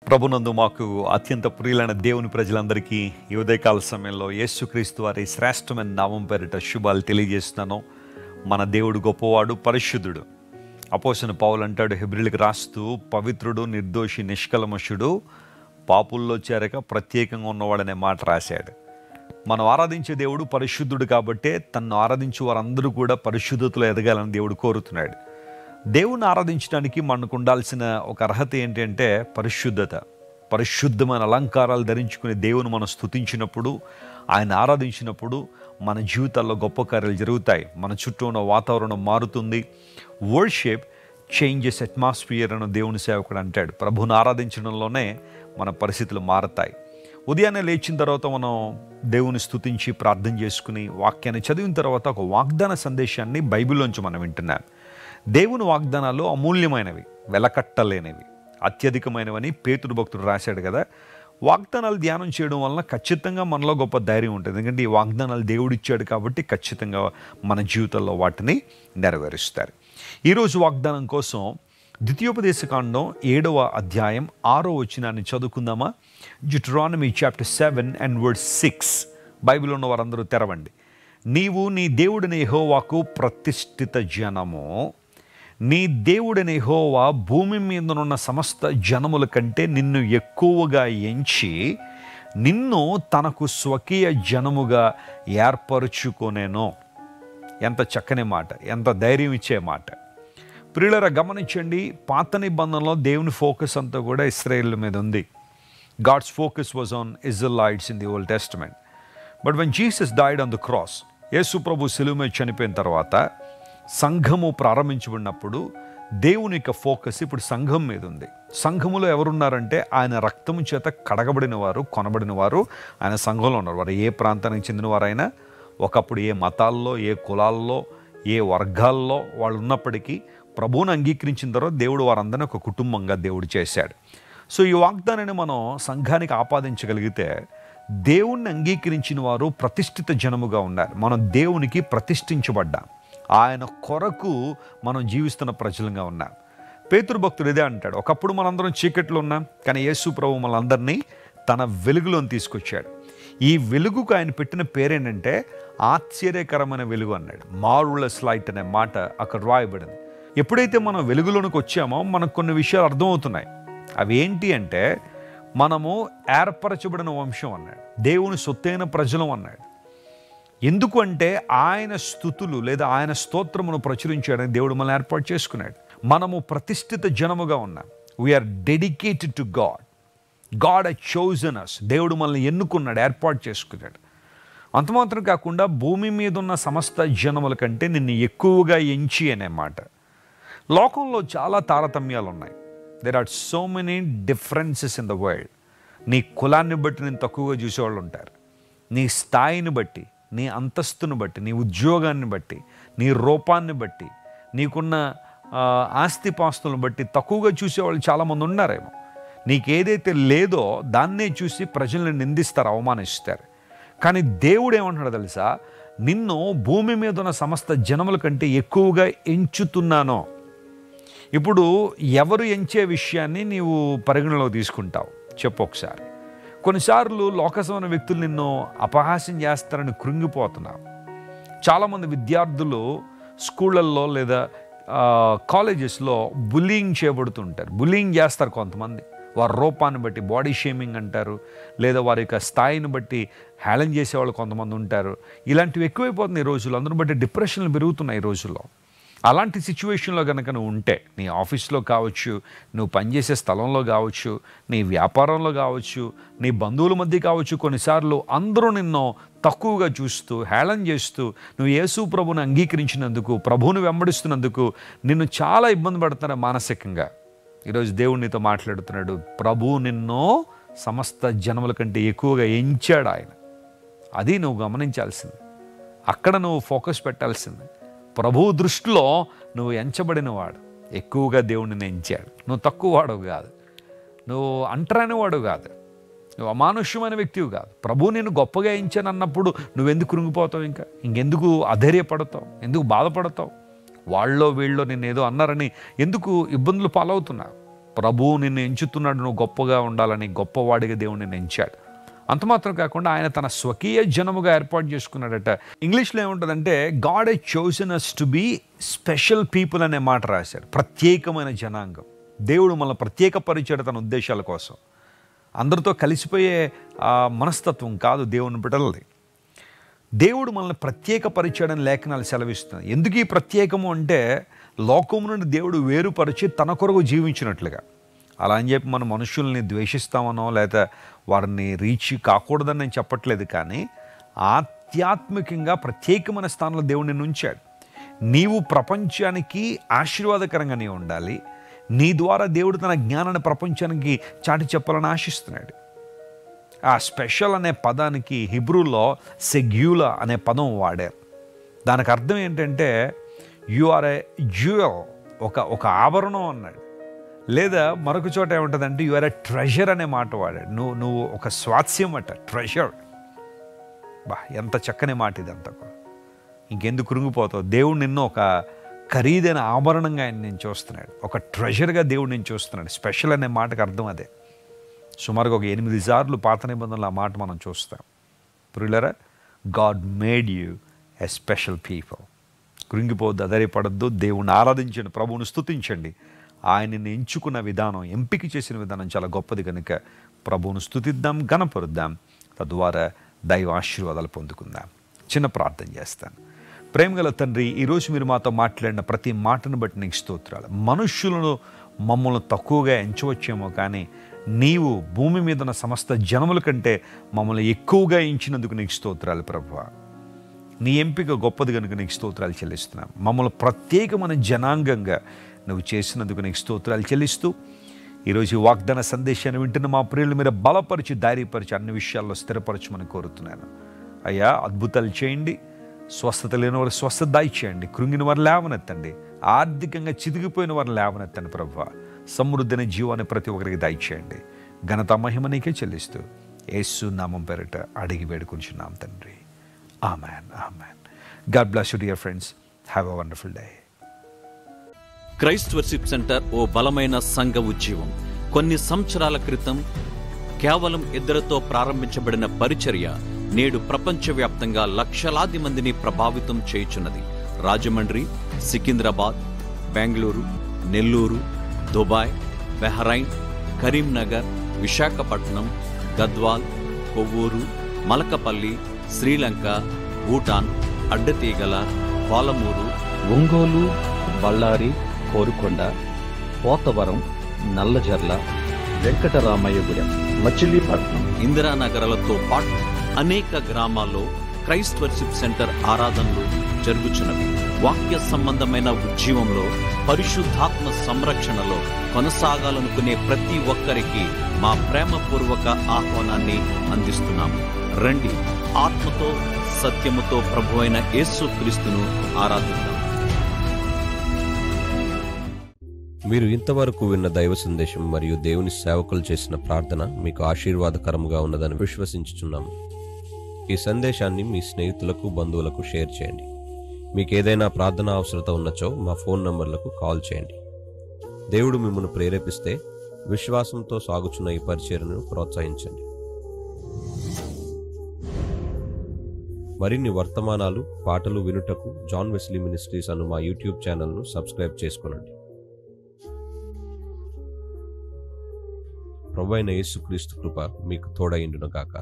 ప్రభునందు మాకు అత్యంత ప్రియులైన దేవుని ప్రజలందరికీ ఈ ఉదయకాల సమయంలో యేసుక్రీస్తు వారి శ్రేష్టమైన నామం పేరిట శుభాలు తెలియజేస్తున్నాను. మన దేవుడు గొప్పవాడు, పరిశుద్ధుడు. అపోస్తలుడైన పౌలు అంటాడు హెబ్రీయులకు రాస్తూ, పవిత్రుడు, నిర్దోషి, నిష్కల్మషుడు, పాపుల్లో చేరక ప్రత్యేకంగా ఉన్నవాడనే మాట రాశాడు. మనం ఆరాధించే దేవుడు పరిశుద్ధుడు కాబట్టే తనను ఆరాధించే వారందరూ కూడా పరిశుద్ధతలో ఎదగాలని దేవుడు కోరుతున్నాడు. దేవుని ఆరాధించడానికి మనకు ఉండాల్సిన ఒక అర్హత ఏంటంటే పరిశుద్ధత. పరిశుద్ధమైన అలంకారాలు ధరించుకునే దేవుని మనం స్తుతించినప్పుడు, ఆయన ఆరాధించినప్పుడు మన జీవితాల్లో గొప్ప కార్యాలు జరుగుతాయి. మన చుట్టూ ఉన్న వాతావరణం మారుతుంది. వర్షిప్ చేంజెస్ అట్మాస్ఫియర్ అని దేవుని సేవకుడు అంటాడు. ప్రభువుని ఆరాధించడంలోనే మన పరిస్థితులు మారతాయి. ఉదయాన్నే లేచిన తర్వాత మనం దేవుని స్తుతించి ప్రార్థన చేసుకుని వాక్యాన్ని చదివిన తర్వాత ఒక వాగ్దాన సందేశాన్ని బైబిల్లోంచి మనం వింటున్నాం. దేవుని వాగ్దానాలు అమూల్యమైనవి, వెలకట్టలేనివి, అత్యధికమైనవని పేతురు భక్తుడు రాశాడు కదా. వాగ్దానాలు ధ్యానం చేయడం వలన ఖచ్చితంగా మనలో గొప్ప ధైర్యం ఉంటుంది. ఎందుకంటే ఈ వాగ్దానాలు దేవుడు ఇచ్చాడు కాబట్టి ఖచ్చితంగా మన జీవితంలో వాటిని నెరవేరుస్తారు. ఈరోజు వాగ్దానం కోసం ద్వితీయోపదేశకాండం 7వ అధ్యాయం 6వ వచనాన్ని చదువుకుందామా? Deuteronomy chapter 7 and verse 6. Bible ఉన్న వారందరూ తెరవండి. నీవు నీ దేవుడిని యెహోవాకు ప్రతిష్ఠిత జనము. నీ దేవుడిని యెహోవా భూమి మీదనున్న సమస్త జనముల కంటే నిన్ను ఎక్కువగా ఎంచి నిన్ను తనకు స్వకీయ జనముగా ఏర్పరుచుకొనెను. ఎంత చక్కని మాట, ఎంత ధైర్యం ఇచ్చే మాట. ప్రియులారా గమనించండి, పాత నిబంధనలో దేవుని ఫోకస్ అంతా కూడా ఇశ్రాయేలు మీద ఉంది. God's focus was on Israelites in the Old Testament. But when Jesus died on the cross, యేసు ప్రభు శిలువ మీద చనిపోయిన తర్వాత సంఘము ప్రారంభించబడినప్పుడు దేవుని యొక్క ఫోకస్ ఇప్పుడు సంఘం మీద ఉంది. సంఘములో ఎవరున్నారంటే ఆయన రక్తము చేత కడగబడిన వారు, కొనబడిన వారు ఆయన సంఘంలో ఉన్నారు. వారు ఏ ప్రాంతానికి చెందిన వారైనా, ఒకప్పుడు ఏ మతాల్లో, ఏ కులాల్లో, ఏ వర్గాల్లో వాళ్ళు ఉన్నప్పటికీ ప్రభువుని అంగీకరించిన తర్వాత దేవుడు వారందరినీ ఒక కుటుంబంగా దేవుడు చేశాడు. సో ఈ వాగ్దానాన్ని మనం సంఘానికి ఆపాదించగలిగితే దేవుణ్ణి అంగీకరించిన వారు ప్రతిష్ఠిత జనముగా ఉన్నారు. మనం దేవునికి ప్రతిష్ఠించబడ్డాం. ఆయన కొరకు మనం జీవిస్తున్న ప్రజలుగా ఉన్నాం. పేతురు భక్తుడు ఇదే అంటాడు, ఒకప్పుడు మనందరం చీకట్లో ఉన్నాం, కానీ యేసు ప్రభు మనందరినీ తన వెలుగులోని తీసుకొచ్చాడు. ఈ వెలుగుకు ఆయన పెట్టిన పేరేంటంటే ఆశ్చర్యకరమైన వెలుగు అన్నాడు. మార్వెలస్ లైట్ అనే మాట అక్కడ రాయబడింది. ఎప్పుడైతే మనం వెలుగులోనికి వచ్చామో మనకు కొన్ని విషయాలు అర్థమవుతున్నాయి. అవి ఏంటి అంటే, మనము ఏర్పరచబడిన వంశం అన్నాడు, దేవుని సొత్తైన ప్రజలం అన్నాడు. ఎందుకు అంటే ఆయన స్తుతులు లేదా ఆయన స్తోత్రమును ప్రచురించడానికి దేవుడు మనల్ని ఏర్పాటు చేసుకున్నాడు. మనము ప్రతిష్ఠిత జనముగా ఉన్నాం. We are dedicated to God. God has chosen us. దేవుడు మనల్ని ఎన్నుకున్నాడు, ఏర్పాటు చేసుకున్నాడు. అంత మాత్రం కాకుండా భూమి మీద ఉన్న సమస్త జనముల కంటే నిన్ను ఎక్కువగా ఎంచి అనే మాట. లోకంలో చాలా తారతమ్యాలు ఉన్నాయి. There are so many differences in the world. నీ కులాన్ని బట్టి నేను తక్కువగా చూసేవాళ్ళు ఉంటారు. నీ స్థాయిని బట్టి, నీ అంతస్తుని బట్టి, నీ ఉద్యోగాన్ని బట్టి, నీ రూపాన్ని బట్టి, నీకున్న ఆస్తిపాస్తులను బట్టి తక్కువగా చూసేవాళ్ళు చాలామంది ఉన్నారేమో. నీకేదైతే లేదో దాన్నే చూసి ప్రజల్ని నిందిస్తారు, అవమానిస్తారు. కానీ దేవుడు ఏమంటున్నాడు తెలుసా? నిన్ను భూమి మీద ఉన్న సమస్త జనముల కంటే ఎక్కువగా ఎంచుతున్నాను. ఇప్పుడు ఎవరు ఎంచే విషయాన్ని నీవు పరిగణలో తీసుకుంటావు చెప్పు ఒకసారి. కొన్నిసార్లు లోకసమైన వ్యక్తులు నిన్ను అపహాస్యం చేస్తారని కృంగిపోతున్నావు. చాలామంది విద్యార్థులు స్కూళ్ళల్లో లేదా కాలేజెస్లో బుల్లింగ్ చేయబడుతుంటారు. బుల్లింగ్ చేస్తారు కొంతమంది. వారి రూపాన్ని బట్టి బాడీ షేమింగ్ అంటారు, లేదా వారి యొక్క స్థాయిని బట్టి హేళన చేసేవాళ్ళు కొంతమంది ఉంటారు. ఇలాంటివి ఎక్కువైపోతున్నాయి ఈ రోజుల్లో. అందరిని బట్టి డిప్రెషన్లు పెరుగుతున్నాయి ఈ రోజుల్లో. అలాంటి సిచ్యువేషన్లో కనుక నువ్వు ఉంటే, నీ ఆఫీస్లో కావచ్చు, నువ్వు పనిచేసే స్థలంలో కావచ్చు, నీ వ్యాపారంలో కావచ్చు, నీ బంధువుల మధ్య కావచ్చు, కొన్నిసార్లు అందరూ నిన్ను తక్కువగా చూస్తూ హేళన చేస్తూ నువ్వు యేసు ప్రభువుని అంగీకరించినందుకు, ప్రభువుని వెంబడిస్తున్నందుకు నిన్ను చాలా ఇబ్బంది పడుతున్నారు మానసికంగా. ఈరోజు దేవుడు నీతో మాట్లాడుతున్నాడు. ప్రభువు నిన్ను సమస్త జనముల కంటే ఎక్కువగా ఎంచాడు ఆయన. అది నువ్వు గమనించాల్సింది. అక్కడ నువ్వు ఫోకస్ పెట్టాల్సింది. ప్రభువు దృష్టిలో నువ్వు ఎంచబడిన వాడు. ఎక్కువగా దేవుడిని ఎంచాడు. నువ్వు తక్కువ వాడు కాదు, నువ్వు అంటరాని వాడు కాదు, నువ్వు అమానుష్యమైన వ్యక్తివి కాదు. ప్రభువు నేను గొప్పగా ఎంచాను అన్నప్పుడు నువ్వెందుకు కృంగిపోతావు? ఇంకెందుకు అధైర్యపడతావు? ఎందుకు బాధపడతావు? వాళ్ళో వీళ్ళో నిన్ను ఏదో అన్నారని ఎందుకు ఇబ్బందులు పాలవుతున్నావు? ప్రభువు నిన్ను ఎంచుతున్నాడు, నువ్వు గొప్పగా ఉండాలని గొప్పవాడిగా దేవుడు నిన్ను ఎంచాడు. అంత మాత్రం కాకుండా ఆయన తన స్వకీయ జనముగా ఏర్పాటు చేసుకున్నాడట. ఇంగ్లీష్లో ఏముంటుందంటే God has chosen us to be special people అనే మాట రాశాడు. ప్రత్యేకమైన జనాంగం. దేవుడు మనల్ని ప్రత్యేకపరిచాడు తన ఉద్దేశాల కోసం. అందరితో కలిసిపోయే మనస్తత్వం కాదు దేవుని బిడ్డలది. దేవుడు మనల్ని ప్రత్యేకపరిచాడని లేఖనాలు సెలవిస్తుంది. ఎందుకు ఈ ప్రత్యేకము అంటే లోకము నుండి దేవుడు వేరుపరిచి తన కొరకు జీవించినట్లుగా. అలా అని చెప్పి మనం మనుషుల్ని ద్వేషిస్తామనో లేదా వారిని రీచ్ కాకూడదని నేను చెప్పట్లేదు, కానీ ఆధ్యాత్మికంగా ప్రత్యేకమైన స్థానంలో దేవుడిని ఉంచాడు. నీవు ప్రపంచానికి ఆశీర్వాదకరంగా నీవు ఉండాలి. నీ ద్వారా దేవుడు తన జ్ఞానాన్ని ప్రపంచానికి చాటి చెప్పాలని ఆశిస్తున్నాడు. ఆ స్పెషల్ అనే పదానికి హిబ్రూలో సెగ్యూలా అనే పదం వాడారు. దానికి అర్థం ఏంటంటే యు ఆర్ ఏ జ్యువెల్, ఒక ఆభరణం అన్నాడు. లేదా మరొక చోట ఏముంటుందంటే యు ఆర్ ఏ ట్రెజర్ అనే మాట వాడాడు. నువ్వు ఒక స్వాస్యం అట, ట్రెజర్. ఎంత చక్కని మాట ఇదంతా కూడా. ఇంకెందుకు కృంగిపోతావు? దేవుడు నిన్ను ఒక ఖరీదైన ఆభరణంగా ఆయన నేను చూస్తున్నాడు, ఒక ట్రెజర్గా దేవుడు నేను చూస్తున్నాడు. స్పెషల్ అనే మాటకు అర్థం అదే. సుమారుగా ఒక 8 సార్లు పాత నిబంధనలు ఆ మాట మనం చూస్తాం. ప్రియులారా, God made you a special people. కృంగిపోద్దు, అధైర్యపడద్దు. దేవుణ్ణి ఆరాధించండి, ప్రభువుని స్తుతించండి. ఆయనని ఎంచుకున్న విధానం, ఎంపిక చేసిన విధానం చాలా గొప్పది కనుక ప్రభువును స్తుతిద్దాం, ఘనపరుద్దాం. తద్వారా దైవ ఆశీర్వాదాలు పొందుకుందాం. చిన్న ప్రార్థన చేస్తాను. ప్రేమగల తండ్రి, ఈరోజు మీరు మాతో మాట్లాడిన ప్రతి మాటను బట్టి నీకు స్తోత్రాలు. మనుష్యులను మమ్మల్ని తక్కువగా ఎంచవచ్చేమో, కానీ నీవు భూమి మీద ఉన్న సమస్త జనముల కంటే మమ్మల్ని ఎక్కువగా ఎంచినందుకు నీకు స్తోత్రాలు ప్రభువా. నీ ఎంపిక గొప్పది కనుక నీకు స్తోత్రాలు చెల్లిస్తున్నాం. మమ్మల్ని ప్రత్యేకమైన జనాంగంగా నువ్వు చేసినందుకు నీకు స్తోత్రాలు చెల్లిస్తూ, ఈరోజు ఈ వాగ్దాన సందేశాన్ని వింటున్న మా ప్రియులు మీరు బలపరిచి, ధైర్యపరిచి అన్ని విషయాల్లో స్థిరపరచమని కోరుతున్నాను. అయ్యా, అద్భుతాలు చేయండి. స్వస్థత లేని వారు స్వస్థత దయచేయండి. కృంగిన వారు లేవనెత్తండి. ఆర్థికంగా చితికిపోయిన వారిని లేవనెత్తండి ప్రభువా. సమృద్ధిని జీవాన్ని ప్రతి ఒక్కరికి దయచేయండి. ఘనత మహిమ నీకే చెల్లిస్తూ యేసు నామం పేరిట అడిగి వేడుకుంటున్నాం తండ్రి. Amen, amen. God bless you dear friends. Have a wonderful day. Christ Worship Centre ఓ బలమైన సంఘ ఉజ్జీవం. కొన్ని సంవత్సరాల క్రితం కేవలం 2తో ప్రారంభించబడిన పరిచర్య నేడు ప్రపంచవ్యాప్తంగా లక్షలాది మందిని ప్రభావితం చేయుచున్నది. రాజమండ్రి, సికింద్రాబాద్, బెంగళూరు, నెల్లూరు, దుబాయ్, బెహ్రైన్, కరీంనగర్, విశాఖపట్నం, గద్వాల్, కొవ్వూరు, మలకపల్లి, శ్రీలంక, భూటాన్, అడ్డతీగల, పాలమూరు, ఒంగోలు, బళ్ళారి, కోరుకొండ, పోతవరం, నల్లజర్ల, వెంకటరామయ్యగూడెం, మచిలీపట్నం, ఇందిరానగర్లతో పాటు అనేక గ్రామాల్లో క్రైస్ట్ వర్షిప్ సెంటర్ ఆరాధనలు జరుగుచున్నవి. వాక్య సంబంధమైన ఉజ్జీవంలో, పరిశుద్ధాత్మ సంరక్షణలో కొనసాగాలనుకునే ప్రతి ఒక్కరికి మా ప్రేమపూర్వక ఆహ్వానాన్ని అందిస్తున్నాము. రండి, ఆత్మతో సత్యముతో ప్రభువైన యేసుక్రీస్తును ఆరాధిద్దాం. మీరు ఇంతవరకు విన్న దైవ సందేశం మరియు దేవుని సేవకులు చేసిన ప్రార్థన మీకు ఆశీర్వాదకరముగా ఉన్నదని విశ్వసించుచున్నాము. ఈ సందేశాన్ని మీ స్నేహితులకు, బంధువులకు షేర్ చేయండి. మీకు ఏదైనా ప్రార్థన అవసరత ఉన్నచో మా ఫోన్ నంబర్లకు కాల్ చేయండి. దేవుడు మిమ్మల్ని ప్రేరేపిస్తే విశ్వాసంతో సాగుచున్న ఈ పరిచర్యను ప్రోత్సహించండి. మరిన్ని వర్తమానాలు, పాటలు వినుటకు జాన్ వెస్లీ మినిస్ట్రీస్ అను మా యూట్యూబ్ ఛానల్ను సబ్స్క్రైబ్ చేసుకోనండి. ప్రభువైన యేసుక్రీస్తు కృప మీకు తోడైండును గాక.